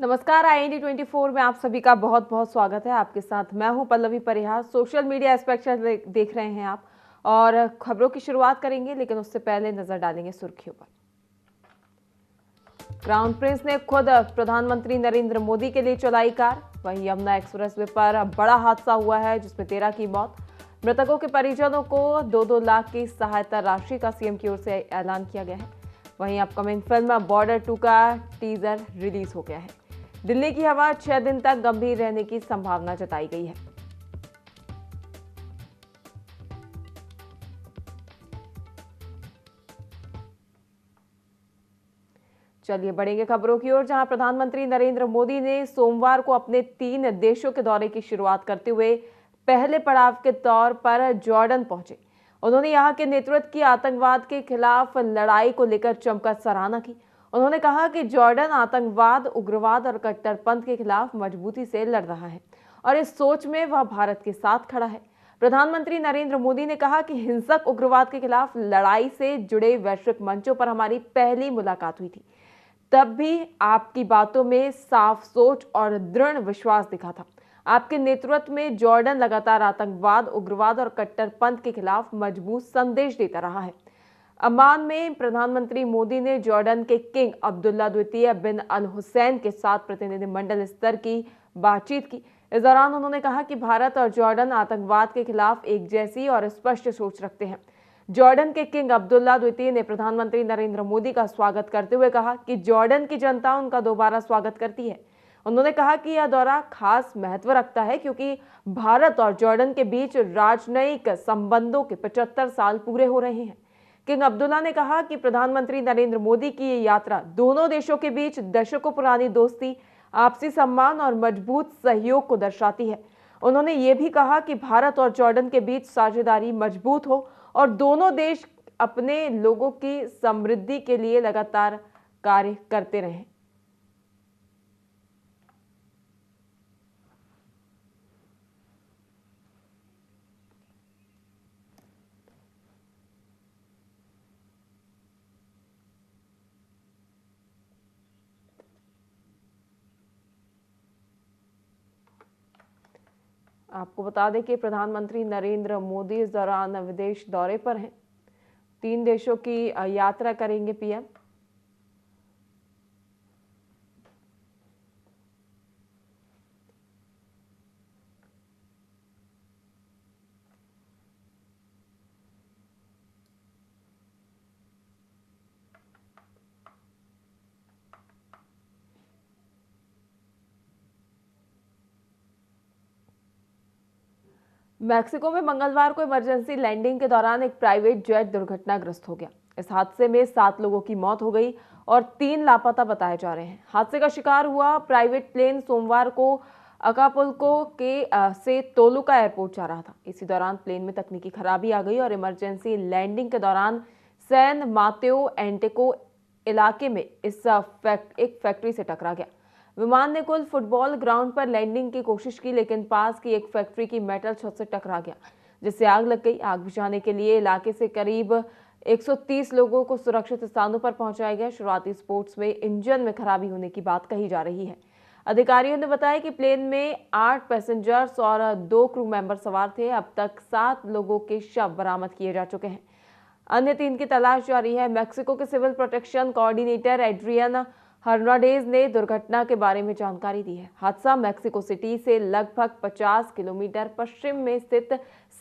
नमस्कार। IND24 में आप सभी का बहुत बहुत स्वागत है। आपके साथ मैं हूं पल्लवी परिहार। सोशल मीडिया एस्पेक्ट देख रहे हैं आप और खबरों की शुरुआत करेंगे, लेकिन उससे पहले नजर डालेंगे सुर्खियों पर। क्राउन प्रिंस ने खुद प्रधानमंत्री नरेंद्र मोदी के लिए चलाई कार। वहीं यमुना एक्सप्रेसवे पर बड़ा हादसा हुआ है, जिसमें 13 की मौत। मृतकों के परिजनों को 2-2 लाख की सहायता राशि का सीएम की ओर से ऐलान किया गया है। वहीं अपकमिंग फिल्म बॉर्डर 2 का टीजर रिलीज हो गया है। दिल्ली की हवा 6 दिन तक गंभीर रहने की संभावना जताई गई है। चलिए बढ़ेंगे खबरों की ओर, जहां प्रधानमंत्री नरेंद्र मोदी ने सोमवार को अपने 3 देशों के दौरे की शुरुआत करते हुए पहले पड़ाव के तौर पर जॉर्डन पहुंचे। उन्होंने यहां के नेतृत्व की आतंकवाद के खिलाफ लड़ाई को लेकर जमकर सराहना की। उन्होंने कहा कि जॉर्डन आतंकवाद, उग्रवाद और कट्टरपंथ के खिलाफ मजबूती से लड़ रहा है और इस सोच में वह भारत के साथ खड़ा है। प्रधानमंत्री नरेंद्र मोदी ने कहा कि हिंसक उग्रवाद के खिलाफ लड़ाई से जुड़े वैश्विक मंचों पर हमारी पहली मुलाकात हुई थी। तब भी आपकी बातों में साफ सोच और दृढ़ विश्वास दिखा था। आपके नेतृत्व में जॉर्डन लगातार आतंकवाद, उग्रवाद और कट्टरपंथ के खिलाफ मजबूत संदेश देता रहा है। अम्मान में प्रधानमंत्री मोदी ने जॉर्डन के किंग अब्दुल्ला द्वितीय बिन अल हुसैन के साथ प्रतिनिधिमंडल स्तर की बातचीत की। इस दौरान उन्होंने कहा कि भारत और जॉर्डन आतंकवाद के खिलाफ एक जैसी और स्पष्ट सोच रखते हैं। जॉर्डन के किंग अब्दुल्ला द्वितीय ने प्रधानमंत्री नरेंद्र मोदी का स्वागत करते हुए कहा कि जॉर्डन की जनता उनका दोबारा स्वागत करती है। उन्होंने कहा कि यह दौरा खास महत्व रखता है, क्योंकि भारत और जॉर्डन के बीच राजनयिक संबंधों के 75 साल पूरे हो रहे हैं। किंग अब्दुल्ला ने कहा कि प्रधानमंत्री नरेंद्र मोदी की ये यात्रा दोनों देशों के बीच दशकों पुरानी दोस्ती, आपसी सम्मान और मजबूत सहयोग को दर्शाती है। उन्होंने ये भी कहा कि भारत और जॉर्डन के बीच साझेदारी मजबूत हो और दोनों देश अपने लोगों की समृद्धि के लिए लगातार कार्य करते रहें। आपको बता दें कि प्रधानमंत्री नरेंद्र मोदी इस दौरान विदेश दौरे पर हैं। 3 देशों की यात्रा करेंगे पीएम। मैक्सिको में मंगलवार को इमरजेंसी लैंडिंग के दौरान एक प्राइवेट जेट दुर्घटनाग्रस्त हो गया। इस हादसे में 7 लोगों की मौत हो गई और 3 लापता बताए जा रहे हैं। हादसे का शिकार हुआ प्राइवेट प्लेन सोमवार को अकापुल्को से तोलुका एयरपोर्ट जा रहा था। इसी दौरान प्लेन में तकनीकी खराबी आ गई और इमरजेंसी लैंडिंग के दौरान सैन मातेओ एंटेको इलाके में एक फैक्ट्री से टकरा गया। विमान ने कुल फुटबॉल ग्राउंड पर लैंडिंग की कोशिश की, लेकिन पास की एक फैक्ट्री की मेटल छत से टकरा गया, जिससे आग लग गई। आग बुझाने के लिए इलाके से करीब 130 लोगों को सुरक्षित स्थानों पर पहुंचाया गया। शुरुआती स्पोर्ट्स में इंजन में खराबी होने की बात कही जा रही है। अधिकारियों ने बताया कि प्लेन में 8 पैसेंजर्स और 2 क्रू मेंबर सवार थे। अब तक 7 लोगों के शव बरामद किए जा चुके हैं। अन्य 3 की तलाश जारी है। मैक्सिको के civil protection coordinator Adrian Hernandez ने दुर्घटना के बारे में जानकारी दी है। हादसा मैक्सिको सिटी से लगभग 50 किलोमीटर पश्चिम में स्थित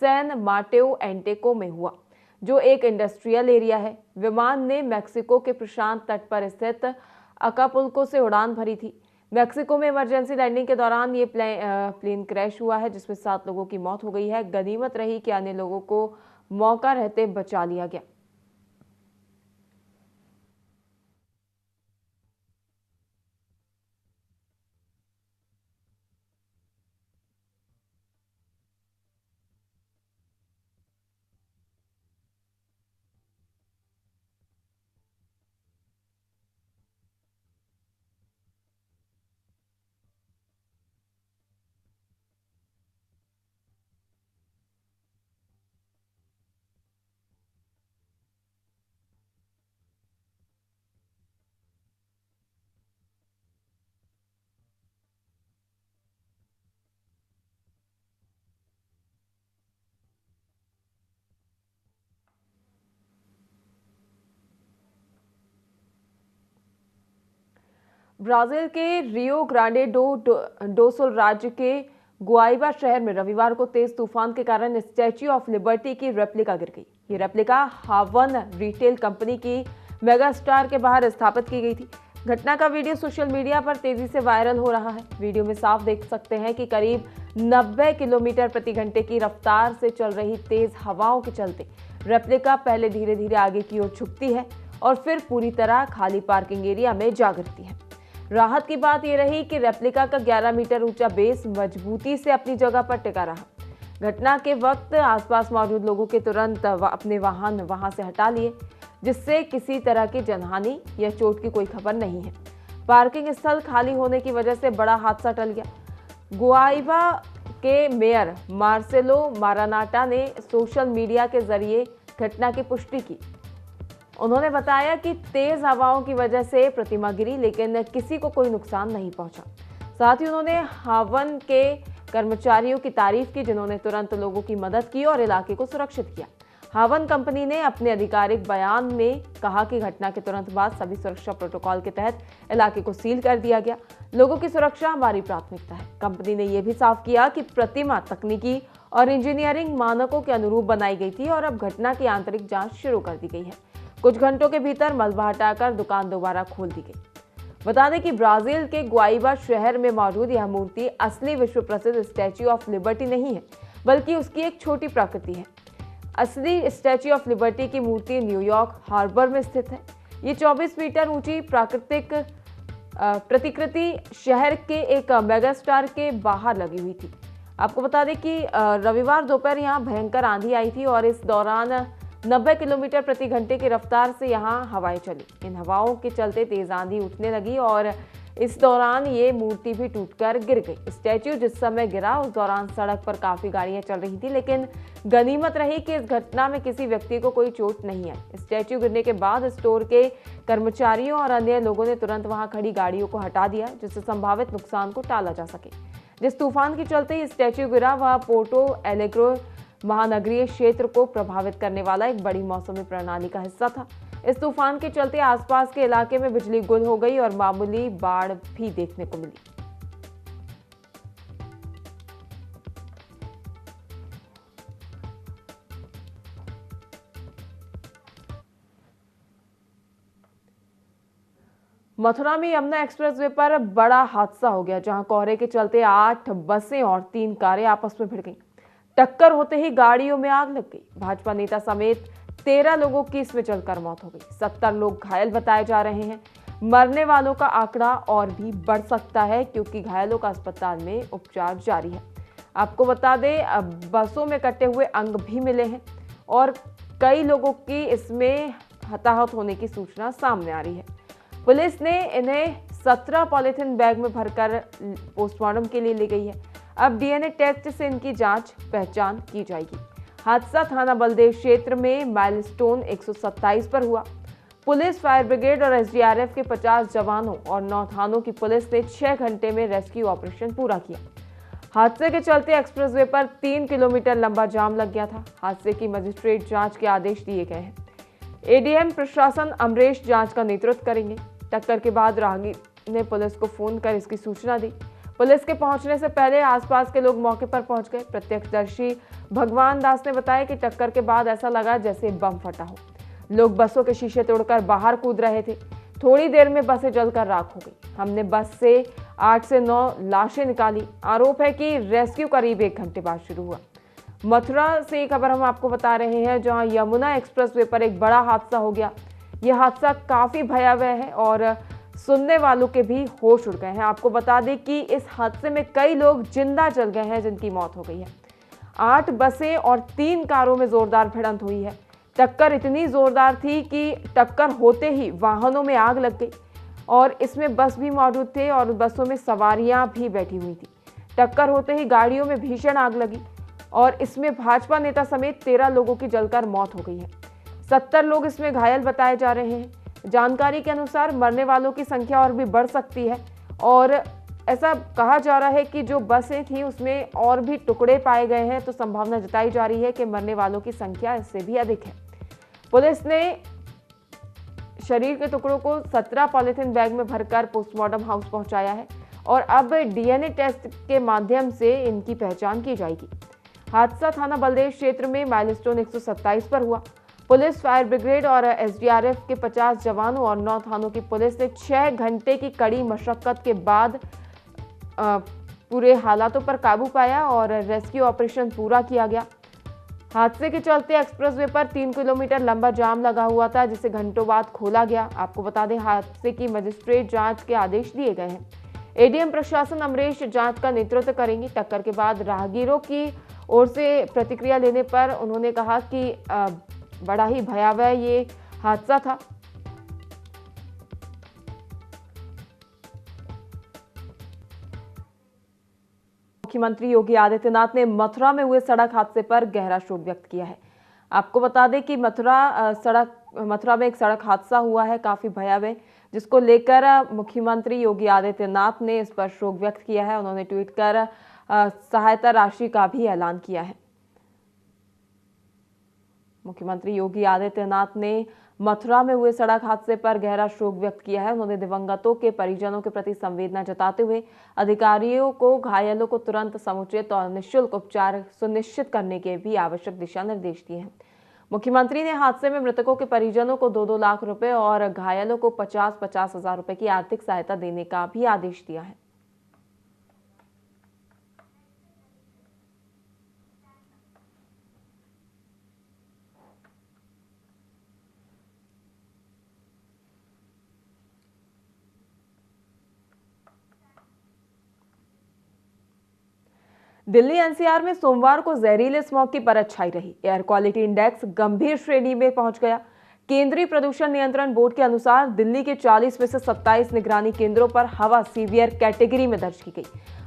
सैन माटेओ एंटेको में हुआ, जो एक इंडस्ट्रियल एरिया है। विमान ने मैक्सिको के प्रशांत तट पर स्थित अकापुल्को से उड़ान भरी थी। मैक्सिको में इमरजेंसी लैंडिंग के दौरान ये प्लेन क्रैश हुआ है, जिसमें 7 लोगों की मौत हो गई है। गनीमत रही कि अन्य लोगों को मौका रहते बचा लिया गया। ब्राजील के रियो ग्रांडे डो सुल राज्य के गुआइबा शहर में रविवार को तेज तूफान के कारण स्टैच्यू ऑफ लिबर्टी की रेप्लिका गिर गई। ये रेप्लिका हावन रिटेल कंपनी की मेगा स्टार के बाहर स्थापित की गई थी। घटना का वीडियो सोशल मीडिया पर तेजी से वायरल हो रहा है। वीडियो में साफ देख सकते हैं कि करीब 90 किलोमीटर प्रति घंटे की रफ्तार से चल रही तेज हवाओं के चलते रेप्लिका पहले धीरे धीरे आगे की ओर झुकती है और फिर पूरी तरह खाली पार्किंग एरिया में जा गिरती है। राहत की बात यह रही कि रेप्लिका का 11 मीटर ऊंचा बेस मजबूती से अपनी जगह पर टिका रहा। घटना के वक्त आसपास मौजूद लोगों के तुरंत अपने वाहन वहां से हटा लिए, जिससे किसी तरह की जनहानि या चोट की कोई खबर नहीं है। पार्किंग स्थल खाली होने की वजह से बड़ा हादसा टल गया। गुआइबा के मेयर मार्सेलो मारानाटा ने सोशल मीडिया के जरिए घटना की पुष्टि की। उन्होंने बताया कि तेज हवाओं की वजह से प्रतिमा गिरी, लेकिन किसी को कोई नुकसान नहीं पहुंचा। साथ ही उन्होंने हावन के कर्मचारियों की तारीफ की, जिन्होंने तुरंत लोगों की मदद की और इलाके को सुरक्षित किया। हावन कंपनी ने अपने आधिकारिक बयान में कहा कि घटना के तुरंत बाद सभी सुरक्षा प्रोटोकॉल के तहत इलाके को सील कर दिया गया। लोगों की सुरक्षा हमारी प्राथमिकता है। कंपनी ने यह भी साफ किया कि प्रतिमा तकनीकी और इंजीनियरिंग मानकों के अनुरूप बनाई गई थी और अब घटना की आंतरिक जांच शुरू कर दी गई है। कुछ घंटों के भीतर मलबा हटाकर दुकान दोबारा खोल दी गई। बता दें कि ब्राजील के गुआइबा शहर में मौजूद यह मूर्ति असली विश्व प्रसिद्ध स्टैच्यू ऑफ लिबर्टी नहीं है, बल्कि उसकी एक छोटी प्रकृति है। असली स्टैच्यू ऑफ लिबर्टी की मूर्ति न्यूयॉर्क हार्बर में स्थित है। ये 24 मीटर ऊंची प्राकृतिक प्रतिकृति शहर के एक मेगास्टार के बाहर लगी हुई थी। आपको बता दें कि रविवार दोपहर यहाँ भयंकर आंधी आई थी और इस दौरान 90 किलोमीटर प्रति घंटे की रफ्तार से यहाँ हवाएं चली। इन हवाओं के चलते तेज आंधी उठने लगी और इस दौरान ये मूर्ति भी टूटकर गिर गई। स्टैच्यू जिस समय गिरा उस दौरान सड़क पर काफी गाड़ियां चल रही थी, लेकिन गनीमत रही कि इस घटना में किसी व्यक्ति को कोई चोट नहीं आई। स्टैच्यू गिरने के बाद स्टोर के कर्मचारियों और अन्य लोगों ने तुरंत वहां खड़ी गाड़ियों को हटा दिया, जिससे संभावित नुकसान को टाला जा सके। जिस तूफान के चलते स्टैच्यू गिरा वह पोर्टो एलेग्रे महानगरीय क्षेत्र को प्रभावित करने वाला एक बड़ी मौसमी प्रणाली का हिस्सा था। इस तूफान के चलते आसपास के इलाके में बिजली गुल हो गई और मामूली बाढ़ भी देखने को मिली। मथुरा में यमुना एक्सप्रेसवे पर बड़ा हादसा हो गया, जहां कोहरे के चलते 8 बसें और 3 कारें आपस में भिड़ गईं। टक्कर होते ही गाड़ियों में आग लग गई। भाजपा नेता समेत 13 लोगों की इसमें जलकर मौत हो गई। 70 लोग घायल बताए जा रहे हैं। मरने वालों का आंकड़ा और भी बढ़ सकता है, क्योंकि घायलों का अस्पताल में उपचार जारी है। आपको बता दें, बसों में कटे हुए अंग भी मिले हैं और कई लोगों की इसमें हताहत होने की सूचना सामने आ रही है। पुलिस ने इन्हें 17 पॉलीथिन बैग में भरकर पोस्टमार्टम के लिए ले गई है। अब डीएनए टेस्ट से इनकी जांच पहचान की जाएगी। हादसा थाना बलदेव क्षेत्र में माइलस्टोन 127 पर हुआ। पुलिस, फायर ब्रिगेड और एसडीआरएफ के 50 जवानों और 9 थानों की पुलिस ने 6 घंटे में रेस्क्यू ऑपरेशन पूरा किया। हादसे के चलते एक्सप्रेसवे पर 3 किलोमीटर लंबा जाम लग गया था। हादसे की मजिस्ट्रेट जांच के आदेश दिए गए हैं। एडीएम प्रशासन अमरेश जांच का नेतृत्व करेंगे। टक्कर के बाद राहगीर ने पुलिस को फोन कर इसकी सूचना दी। पुलिस के पहुंचने से पहले आसपास के लोग मौके पर पहुंच गए। प्रत्यक्षदर्शी भगवान दास ने बताया कि टक्कर के बाद ऐसा लगा जैसे बम फटा हो। लोग बसों के शीशे तोड़कर बाहर कूद रहे थे। थोड़ी देर में बसें जलकर राख हो गई। हमने बस से 8 से 9 लाशें निकाली। आरोप है कि रेस्क्यू करीब 1 घंटे बाद शुरू हुआ। मथुरा से खबर हम आपको बता रहे हैं, जहां यमुना एक्सप्रेसवे पर एक बड़ा हादसा हो गया। यह हादसा काफी भयावह है और सुनने वालों के भी होश उड़ गए हैं। आपको बता दें कि इस हादसे में कई लोग जिंदा जल गए हैं, जिनकी मौत हो गई है। 8 बसें और 3 कारों में जोरदार भिड़ंत हुई है। टक्कर इतनी जोरदार थी कि टक्कर होते ही वाहनों में आग लग गई और इसमें बस भी मौजूद थे और बसों में सवारियां भी बैठी हुई थी। टक्कर होते ही गाड़ियों में भीषण आग लगी और इसमें भाजपा नेता समेत 13 लोगों की जलकर मौत हो गई है। 70 लोग इसमें घायल बताए जा रहे हैं। जानकारी के अनुसार मरने वालों की संख्या और भी बढ़ सकती है और ऐसा कहा जा रहा है कि जो बसें थी उसमें और भी टुकड़े पाए गए हैं, तो संभावना जताई जा रही है कि मरने वालों की संख्या इससे भी अधिक है। पुलिस ने शरीर के टुकड़ों को 17 पॉलीथीन बैग में भरकर पोस्टमार्टम हाउस पहुंचाया है और अब डीएनए टेस्ट के माध्यम से इनकी पहचान की जाएगी। हादसा थाना बलदेव क्षेत्र में माइलस्टोन 127 पर हुआ। पुलिस, फायर ब्रिगेड और एसडीआरएफ के 50 जवानों और 9 थानों की पुलिस ने 6 घंटे की कड़ी मशक्कत के बाद पूरे हालातों पर काबू पाया और रेस्क्यू ऑपरेशन पूरा किया गया। हादसे के चलते एक्सप्रेसवे पर 3 किलोमीटर लंबा जाम लगा हुआ था, जिसे घंटों बाद खोला गया। आपको बता दें, हादसे की मजिस्ट्रेट जांच के आदेश दिए गए हैं। एडीएम प्रशासन अमरीश जांच का नेतृत्व करेंगे। टक्कर के बाद राहगीरों की ओर से प्रतिक्रिया लेने पर उन्होंने कहा कि बड़ा ही भयावह ये हादसा था। मुख्यमंत्री योगी आदित्यनाथ ने मथुरा में हुए सड़क हादसे पर गहरा शोक व्यक्त किया है। आपको बता दें कि मथुरा में एक सड़क हादसा हुआ है, काफी भयावह, जिसको लेकर मुख्यमंत्री योगी आदित्यनाथ ने इस पर शोक व्यक्त किया है। उन्होंने ट्वीट कर सहायता राशि का भी ऐलान किया है। मुख्यमंत्री योगी आदित्यनाथ ने मथुरा में हुए सड़क हादसे पर गहरा शोक व्यक्त किया है। उन्होंने दिवंगतों के परिजनों के प्रति संवेदना जताते हुए अधिकारियों को घायलों को तुरंत समुचित और निःशुल्क उपचार सुनिश्चित करने के भी आवश्यक दिशा निर्देश दिए हैं। मुख्यमंत्री ने हादसे में मृतकों के परिजनों को 2-2 लाख रुपए और घायलों को 50-50 हजार रुपए की आर्थिक सहायता देने का भी आदेश दिया है। दिल्ली एनसीआर में सोमवार को जहरीले स्मॉग की परत छाई रही। एयर क्वालिटी इंडेक्स गंभीर श्रेणी में पहुंच गया। केंद्रीय प्रदूषण नियंत्रण बोर्ड के अनुसार दिल्ली के 40 में से 27 निगरानी केंद्रों पर हवा सीवियर कैटेगरी में दर्ज की गई।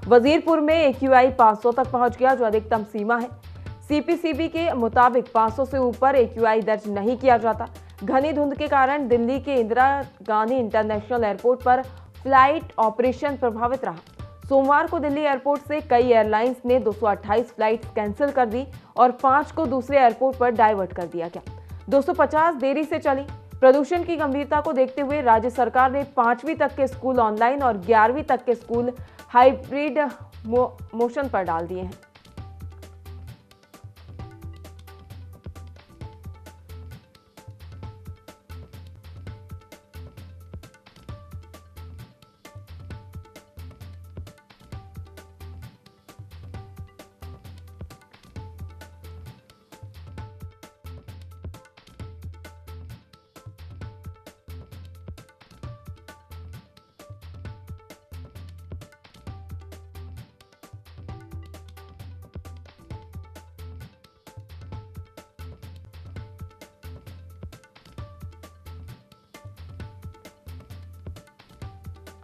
वजीरपुर में AQI 500 तक पहुंच गया, जो अधिकतम सीमा है। CPCB के मुताबिक 500 से ऊपर AQI दर्ज नहीं किया जाता। घनी धुंध के कारण दिल्ली के इंदिरा गांधी इंटरनेशनल एयरपोर्ट पर फ्लाइट ऑपरेशन प्रभावित रहा। सोमवार को दिल्ली एयरपोर्ट से कई एयरलाइंस ने 228 फ्लाइट्स कैंसिल कर दी और 5 को दूसरे एयरपोर्ट पर डाइवर्ट कर दिया गया। 250 देरी से चली। प्रदूषण की गंभीरता को देखते हुए राज्य सरकार ने 5वीं तक के स्कूल ऑनलाइन और 11वीं तक के स्कूल हाइब्रिड मोशन पर डाल दिए हैं।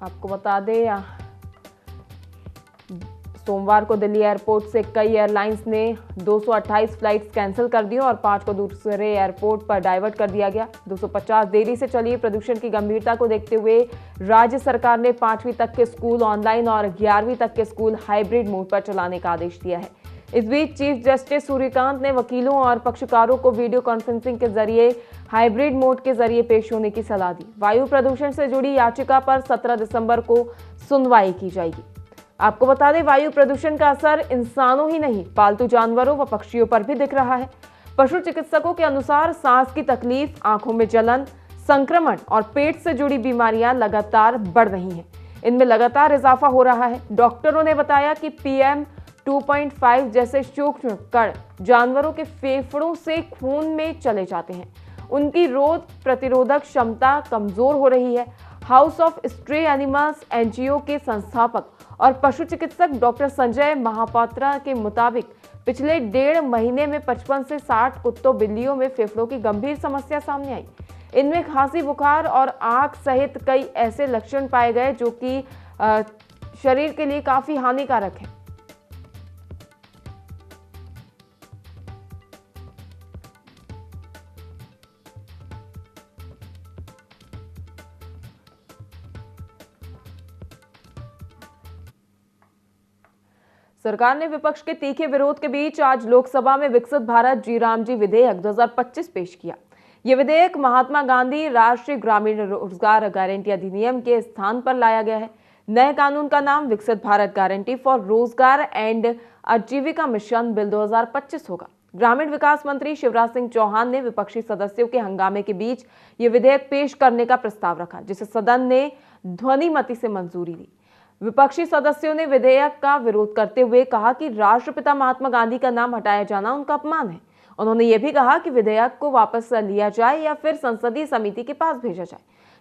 आपको बता दें, सोमवार को दिल्ली एयरपोर्ट से कई एयरलाइंस ने 228 फ्लाइट्स कैंसिल कर दी और 5 को दूसरे एयरपोर्ट पर डाइवर्ट कर दिया गया। 250 देरी से चली। प्रदूषण की गंभीरता को देखते हुए राज्य सरकार ने 5वीं तक के स्कूल ऑनलाइन और 11वीं तक के स्कूल हाइब्रिड मोड पर चलाने का आदेश दिया है। इस बीच चीफ जस्टिस सूर्यकांत ने वकीलों और पक्षकारों को वीडियो कॉन्फ्रेंसिंग के जरिए हाइब्रिड मोड के जरिए पेश होने की सलाह दी। वायु प्रदूषण से जुड़ी याचिका पर 17 दिसंबर को सुनवाई की जाएगी। आपको बता दें, वायु प्रदूषण का असर इंसानों ही नहीं, पालतू जानवरों व पक्षियों पर भी दिख रहा है। पशु चिकित्सकों के अनुसार सांस की तकलीफ, आंखों में जलन, संक्रमण और पेट से जुड़ी बीमारियां लगातार बढ़ रही हैं। इनमें लगातार इजाफा हो रहा है। डॉक्टरों ने बताया कि PM 2.5 जैसे सूक्ष्म कण जानवरों के फेफड़ों से खून में चले जाते हैं। उनकी रोग प्रतिरोधक क्षमता कमजोर हो रही है। House of stray animals NGO के संस्थापक और पशु चिकित्सक डॉक्टर संजय महापात्रा के मुताबिक पिछले 1.5 महीने में 55 से 60 कुत्तों बिल्लियों में फेफड़ों की गंभीर समस्या सामने आई। इनमें खांसी, बुखार और आंख सहित कई ऐसे लक्षण पाए गए जो कि शरीर के लिए काफी हानिकारक है। सरकार ने विपक्ष के तीखे विरोध के बीच आज लोकसभा में विकसित भारत जी राम जी विधेयक 2025 पेश किया। ये विधेयक महात्मा गांधी राष्ट्रीय ग्रामीण रोजगार गारंटी अधिनियम के स्थान पर लाया गया है। नए कानून का नाम विकसित भारत गारंटी फॉर रोजगार एंड आजीविका मिशन बिल 2025 होगा। ग्रामीण विकास मंत्री शिवराज सिंह चौहान ने विपक्षी सदस्यों के हंगामे के बीच ये विधेयक पेश करने का प्रस्ताव रखा, जिसे सदन ने ध्वनिमति से मंजूरी दी। विपक्षी सदस्यों ने विधेयक का विरोध करते हुए कहा कि राष्ट्रपिता महात्मा गांधी का नाम हटाया जाना उनका अपमान है। उन्होंने ये भी कहा कि विधेयक को वापस लिया जाए या फिर संसदीय समिति के पास भेजा जाए।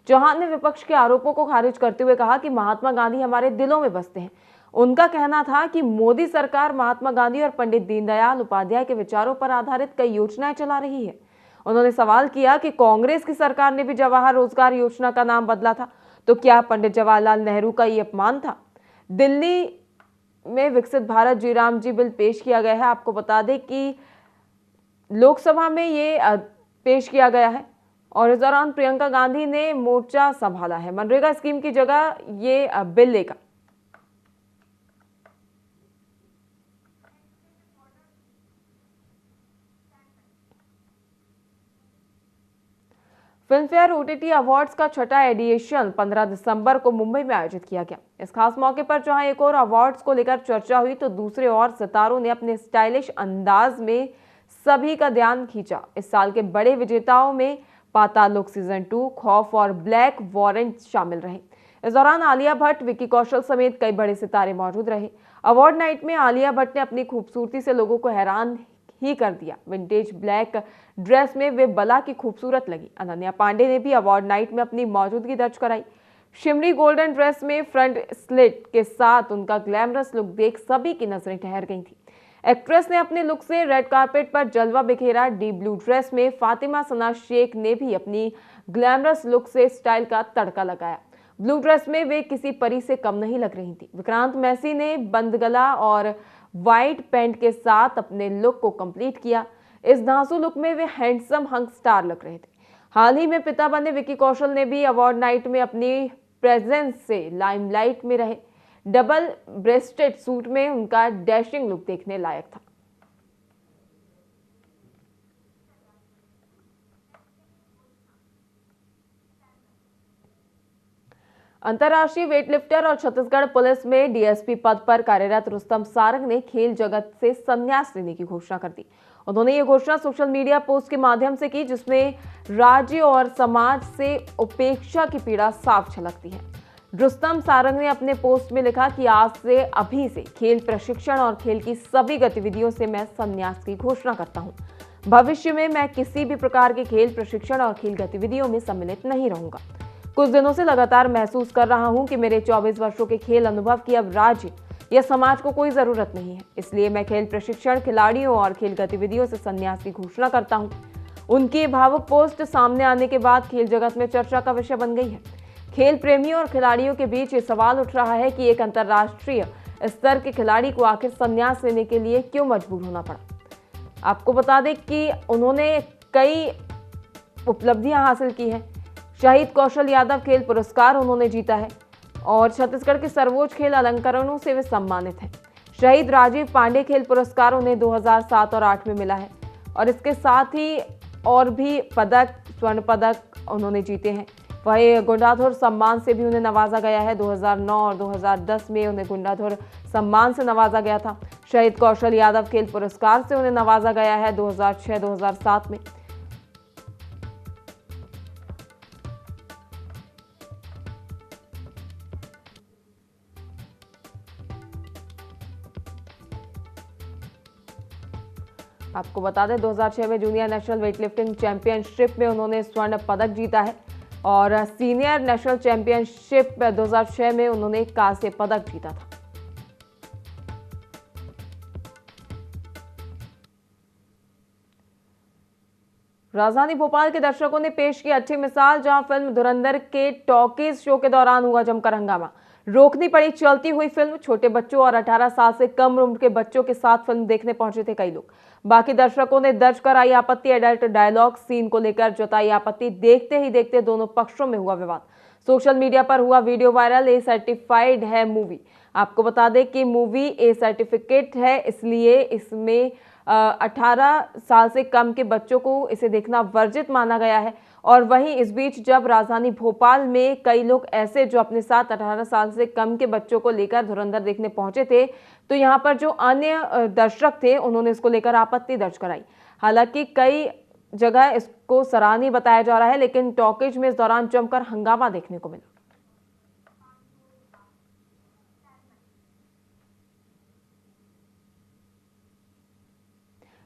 चौहान ने विपक्ष के आरोपों को खारिज करते हुए कहा कि महात्मा गांधी हमारे दिलों में बसते हैं। उनका कहना था कि मोदी सरकार महात्मा गांधी और पंडित दीनदयाल उपाध्याय के विचारों पर आधारित कई योजनाएं चला रही है। उन्होंने सवाल किया कि कांग्रेस की सरकार ने भी जवाहर रोजगार योजना का नाम बदला था, तो क्या पंडित जवाहरलाल नेहरू का ये अपमान था? दिल्ली में विकसित भारत जी राम जी बिल पेश किया गया है। आपको बता दें कि लोकसभा में ये पेश किया गया है और इस दौरान प्रियंका गांधी ने मोर्चा संभाला है। मनरेगा स्कीम की जगह ये बिल लेगा। फिल्मफेयर ओटीटी अवार्ड्स का छठा एडिशन 15 दिसंबर को मुंबई में आयोजित किया गया। इस खास मौके पर जहां एक और अवार्ड्स को लेकर चर्चा हुई, तो दूसरे और सितारों ने अपने स्टाइलिश अंदाज में सभी का ध्यान खींचा। इस साल के बड़े विजेताओं में पाताल लोक सीजन 2, खौफ और ब्लैक वॉरेंट शामिल रहे। इस दौरान आलिया भट्ट, विकी कौशल समेत कई बड़े सितारे मौजूद रहे। अवार्ड नाइट में आलिया भट्ट ने अपनी खूबसूरती से लोगों को हैरान ही कर दिया। विंटेज ब्लैक ड्रेस में वे बला की खूबसूरत लगी। अनन्या पांडे ने भी अवार्ड नाइट में अपनी मौजूदगी दर्ज कराई। शिमरी गोल्डन ड्रेस में फ्रंट स्लिट के साथ उनका ग्लैमरस लुक देख सभी की नजरें ठहर गई थी। एक्ट्रेस ने अपने लुक से रेड कार्पेट पर जलवा बिखेरा। डीप ब्लू ड्रेस में फातिमा सना शेख ने भी अपनी ग्लैमरस लुक से स्टाइल का तड़का लगाया। ब्लू ड्रेस में वे किसी परी से कम नहीं लग रही थी। विक्रांत मैसी ने बंद गला और व्हाइट पैंट के साथ अपने लुक को कंप्लीट किया। इस धांसू लुक में वे हैंडसम हंग स्टार लग रहे थे। हाल ही में पिता बने विकी कौशल ने भी अवार्ड नाइट में अपनी प्रेजेंस से लाइमलाइट में रहे। डबल ब्रेस्टेड सूट में उनका डैशिंग लुक देखने लायक था। अंतर्राष्ट्रीय वेटलिफ्टर और छत्तीसगढ़ पुलिस में डीएसपी पद पर कार्यरत रुस्तम सारंग ने खेल जगत से संन्यास लेने की घोषणा कर दी। उन्होंने ये घोषणा सोशल मीडिया पोस्ट के माध्यम से की, जिसमें राज्य और समाज से उपेक्षा की पीड़ा साफ झलकती है। रुस्तम सारंग ने अपने पोस्ट में लिखा कि आज से अभी से खेल प्रशिक्षण और खेल की सभी गतिविधियों से मैं संन्यास की घोषणा करता हूं। भविष्य में मैं किसी भी प्रकार के खेल प्रशिक्षण और खेल गतिविधियों में सम्मिलित नहीं रहूंगा। कुछ दिनों से लगातार महसूस कर रहा हूं कि मेरे 24 वर्षों के खेल अनुभव की अब राज्य या समाज को कोई जरूरत नहीं है। इसलिए मैं खेल प्रशिक्षण, खिलाड़ियों और खेल गतिविधियों से संन्यास की घोषणा करता हूं। उनकी भावुक पोस्ट सामने आने के बाद खेल जगत में चर्चा का विषय बन गई है। खेल प्रेमियों और खिलाड़ियों के बीच ये सवाल उठ रहा है कि एक अंतर्राष्ट्रीय स्तर के खिलाड़ी को आखिर संन्यास लेने के लिए क्यों मजबूर होना पड़ा। आपको बता दें कि उन्होंने कई उपलब्धियां हासिल की हैं। शहीद कौशल यादव खेल पुरस्कार उन्होंने जीता है और छत्तीसगढ़ के सर्वोच्च खेल अलंकरणों से वे सम्मानित हैं। शहीद राजीव पांडे खेल पुरस्कार उन्हें 2007 और 8 में मिला है और इसके साथ ही और भी पदक, स्वर्ण पदक उन्होंने जीते हैं। वहीं गुंडाधुर सम्मान से भी उन्हें नवाजा गया है। 2009 और 2010 में उन्हें गुंडाधुर सम्मान से नवाजा गया था। शहीद कौशल यादव खेल पुरस्कार से उन्हें नवाजा गया है 2006-2007 में। आपको बता दें 2006 में जूनियर नेशनल वेटलिफ्टिंग चैंपियनशिप में उन्होंने स्वर्ण पदक जीता है और सीनियर नेशनल चैंपियनशिप 2006 में उन्होंने कांस्य पदक जीता था। राजधानी भोपाल के दर्शकों ने पेश की अच्छी मिसाल, जहां फिल्म धुरंधर के टॉकीज शो के दौरान हुआ जमकर हंगामा। रोकनी पड़ी चलती हुई फिल्म। छोटे बच्चों और 18 साल से कम उम्र के बच्चों के साथ फिल्म देखने पहुंचे थे कई लोग। बाकी दर्शकों ने दर्ज कराई आपत्ति। एडल्ट डायलॉग सीन को लेकर जताई आपत्ति। देखते ही देखते दोनों पक्षों में हुआ विवाद। सोशल मीडिया पर हुआ वीडियो वायरल। ए सर्टिफाइड है मूवी। आपको बता दें कि मूवी ए सर्टिफिकेट है, इसलिए इसमें 18 साल से कम के बच्चों को इसे देखना वर्जित माना गया है। और वहीं इस बीच जब राजधानी भोपाल में कई लोग ऐसे जो अपने साथ 18 साल से कम के बच्चों को लेकर धुरंधर देखने पहुंचे थे, तो यहां पर जो अन्य दर्शक थे उन्होंने इसको लेकर आपत्ति दर्ज कराई। हालांकि कई जगह इसको सराहनीय बताया जा रहा है, लेकिन टॉकीज में इस दौरान जमकर हंगामा देखने को मिला।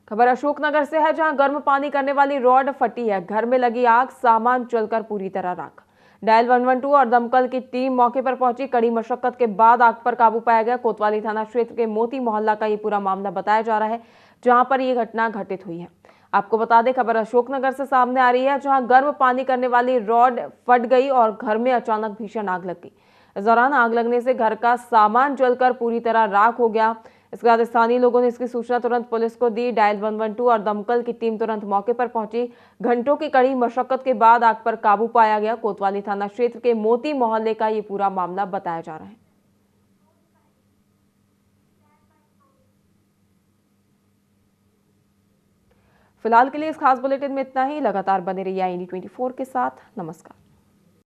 खबर अशोकनगर से है, जहां गर्म पानी करने वाली रॉड फटी है। घर में लगी आग, सामान जलकर पूरी तरह राख। डायल 112 और दमकल की टीम मौके पर पहुंची। कड़ी मशक्कत के बाद आग पर काबू पाया गया। कोतवाली थाना क्षेत्र के मोती मोहल्ला का ये पूरा मामला बताया जा रहा है, जहां पर यह घटना घटित हुई है। आपको बता दें, खबर अशोकनगर से सामने आ रही है, जहां गर्म पानी करने वाली रॉड फट गई और घर में अचानक भीषण आग लग गई। इस दौरान आग लगने से घर का सामान जलकर पूरी तरह राख हो गया। इसके बाद स्थानीय लोगों ने इसकी सूचना तुरंत पुलिस को दी। डायल 112 और दमकल की टीम तुरंत मौके पर पहुंची। घंटों की कड़ी मशक्कत के बाद आग पर काबू पाया गया। कोतवाली थाना क्षेत्र के मोती मोहल्ले का ये पूरा मामला बताया जा रहा है। फिलहाल के लिए इस खास बुलेटिन में इतना ही। लगातार बने रहिए IND 24 के साथ। नमस्कार।